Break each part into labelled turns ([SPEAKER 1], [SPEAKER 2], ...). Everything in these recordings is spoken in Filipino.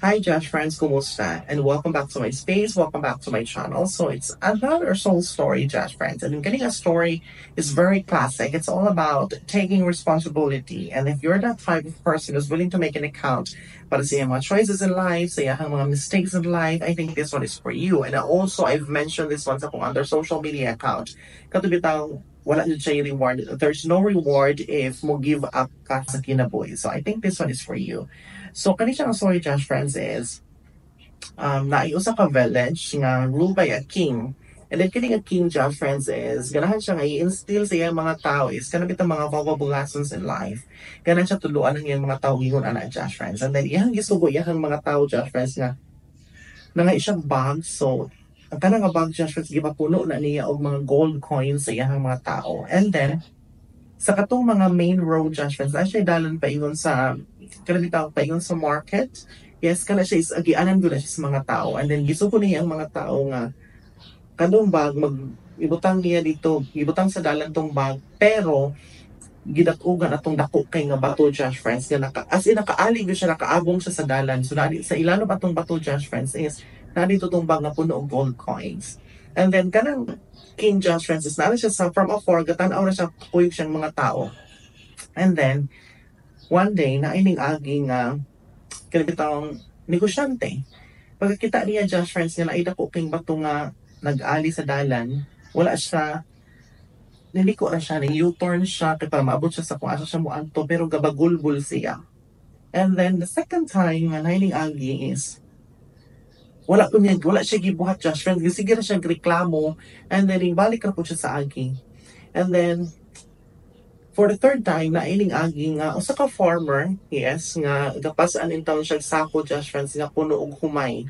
[SPEAKER 1] Hi Josh friends, kumusta? And welcome back to my space, welcome back to my channel. So it's another soul story, Josh friends. And getting a story is very classic. It's all about taking responsibility. And if you're that type of person who's willing to make an account para sa iyang mga choices in life, sa iyang mga mistakes in life, I think this one is for you. And also, I've mentioned this one sa kung under social media account. Katubitang wala yun siya yung reward. There's no reward if mo give up ka sa kinabuhi. So I think this one is for you. So, kanina ang story, Josh friends, is naiusa ka village nga ruled by a king. And then kining a king, Josh friends, is ganahan siya nga i-instill sa iyang mga tao is kanang bitang mga valuable lessons in life. Ganahan siya tuluan ng iyang mga tao ingon ana, Josh friends. And then iyang gisugo iyang mga tao, Josh friends, nga nga siyang bag. So, ang tanang nga bag, Josh friends, gipapuno na niya og mga gold coins sa iyang mga tao. And then, sa katong mga main road, Josh friends, na siya dalan pa ingon sa kanang pa ingon sa market. Yes, kana siya is agianan gud siya sa mga tao. And then gisuko niya ang mga tao nga kanong bag mag ibutang niya dito, ibutang sa dalan tong bag, pero gidatugan atong dako kay nga bato, Josh friends, nga as in nakaali gyud siya, nakaabong siya sa dalan. So nadi sa ilalom atong bato, Josh friends, is nadi tong bag nga puno og gold coins. And then kanang King Josh friends is nana siya sa from afar, gatan-aw na siya kuyog siyang mga tao. And then one day na ining agi nga kanang negosyante. Pagkakita niya, Josh friends, nga naida ko king bato nga nag-ali sa dalan, wala siya, niliko na siya, ni-U-turn siya, kaya para maabot siya sa kung asa siya mo anto, pero gabagulbul siya. And then, the second time nga naining agi is, wala siya gibuhat, Josh friends, sige na siya reklamo, and then, balik na po siya sa agi. And then, for the third time, na ining agi nga, usa ka farmer, yes, nga, gapasaan in taon siya sako, Josh friends, nga puno og humay.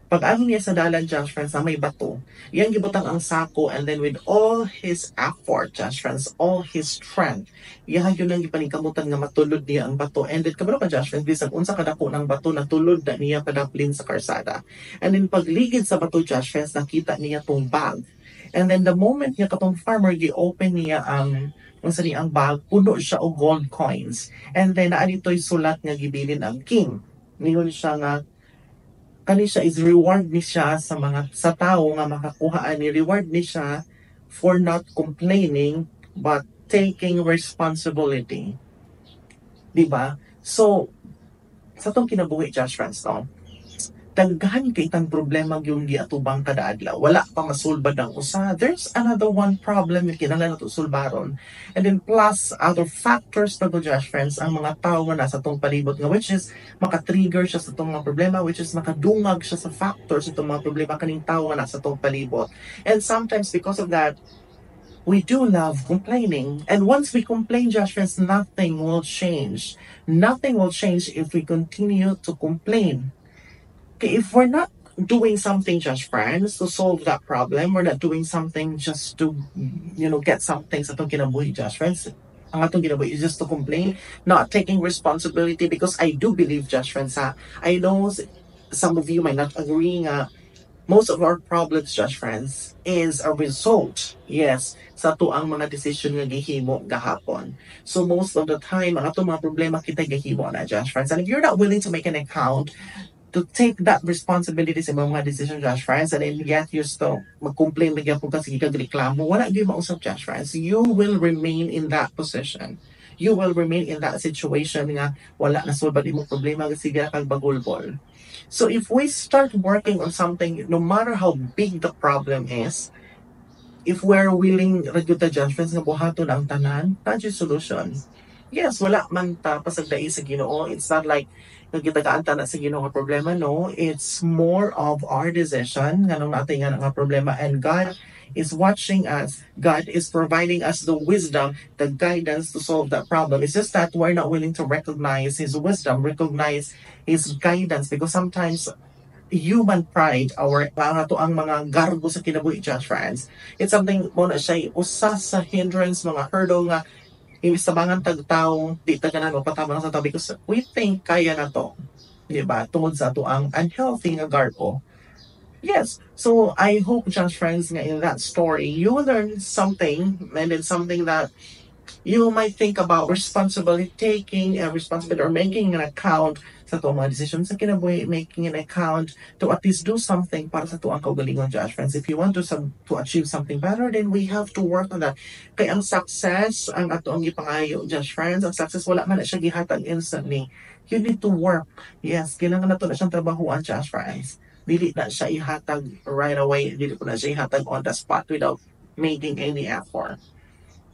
[SPEAKER 1] Pag-ano niya sa dalan, Josh friends, na may bato, yan gibutang ang sako, and then with all his effort, Josh friends, all his strength, yan yun ang ipaningkamutan nga matulod niya ang bato. And then, kabalo ka, Josh friends, bisag unsa kadako ng bato, natulod na niya kadaplin sa karsada. And then, pagligid sa bato, Josh friends, nakita niya tong bag. And then, the moment niya katong farmer, gi-open niya ang ang bag, puno siya og gold coins. And then, naanito'y sulat nga gibilin ang king. Ngayon siya nga, kani siya is reward ni siya sa mga sa tao nga makakuhaan ni reward ni siya for not complaining but taking responsibility, di ba? So sa tong kinabuhi, Josh friends, no, daghan kay tang problema yung giatubang kada adlaw, wala pa masulbad ang usa, there's another one problem yung kinahanglan nato sulbaron. And then plus other factors na to, Josh friends, ang mga tao nga nasa tong palibot nga, which is maka-trigger siya sa tong mga problema, which is makadungag siya sa factors sa tong mga problema kaning tao nga nasa tong palibot. And sometimes because of that, we do love complaining. And once we complain, Josh friends, nothing will change. Nothing will change if we continue to complain. Okay, if we're not doing something, just friends, to solve that problem, we're not doing something just to, get something sa itong kinabuhi, just friends. Ang atong kinabuhi is just to complain, not taking responsibility, because I do believe, just friends, I know some of you might not agree nga, most of our problems, just friends, is a result, yes, sa to ang mga decision nga gihimo gahapon. So most of the time, ang atong mga problema kita gihimo na, just friends. And if you're not willing to make an account, to take that responsibility sa mga decision, Josh friends, and then yet you still mag-complain lagi ako kasi kagreklamo, wala gyud mausap, Josh friends. You will remain in that position. You will remain in that situation nga wala na sulbad imong problema kasi kag bagulbol. So if we start working on something, no matter how big the problem is, if we're willing, regular judgments nga buhaton ang tanan, that's your solution. Yes, wala man ta pasagdai sa Ginoo. It's not like nagkitagaan ta na sa Ginoo nga problema, no. It's more of our decision nganong natin nga problema, and God is watching us. God is providing us the wisdom, the guidance to solve that problem. It's just that we're not willing to recognize His wisdom, recognize His guidance, because sometimes human pride, or mga to ang mga garbo sa kinabuhi, Josh friends, it's something mo na siya usa sa hindrance, mga hurdle nga imbis tabangan tagtao, di taganan o patabang sa tao, because we think kaya na to, di ba? Tungod sa to ang unhealthy nga garbo. Yes, so I hope, Josh friends, nga in that story, you will learn something, and it's something that you might think about responsibility taking and responsibility or making an account sa tuong mga decisions sa kinabuhi, making an account to at least do something para sa tuang kaugalingon, Josh friends. If you want to achieve something better, then we have to work on that. Kaya ang success, ang ato ang ipangayo, Josh friends, ang success wala man na siya gihatag instantly. You need to work. Yes, kailangan na to na siyang trabahuan, Josh friends. Dili na siya ihatag right away. Dili ko na siya ihatag on the spot without making any effort.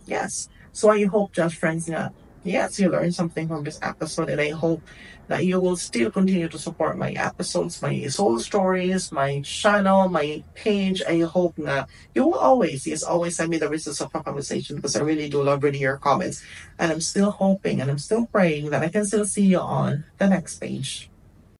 [SPEAKER 1] Yes. So I hope, just friends, that yes, you learned something from this episode, and I hope that you will still continue to support my episodes, my soul stories, my channel, my page. I hope that you will always, yes, always send me the results of our conversation because I really do love reading your comments. And I'm still hoping and I'm still praying that I can still see you on the next page.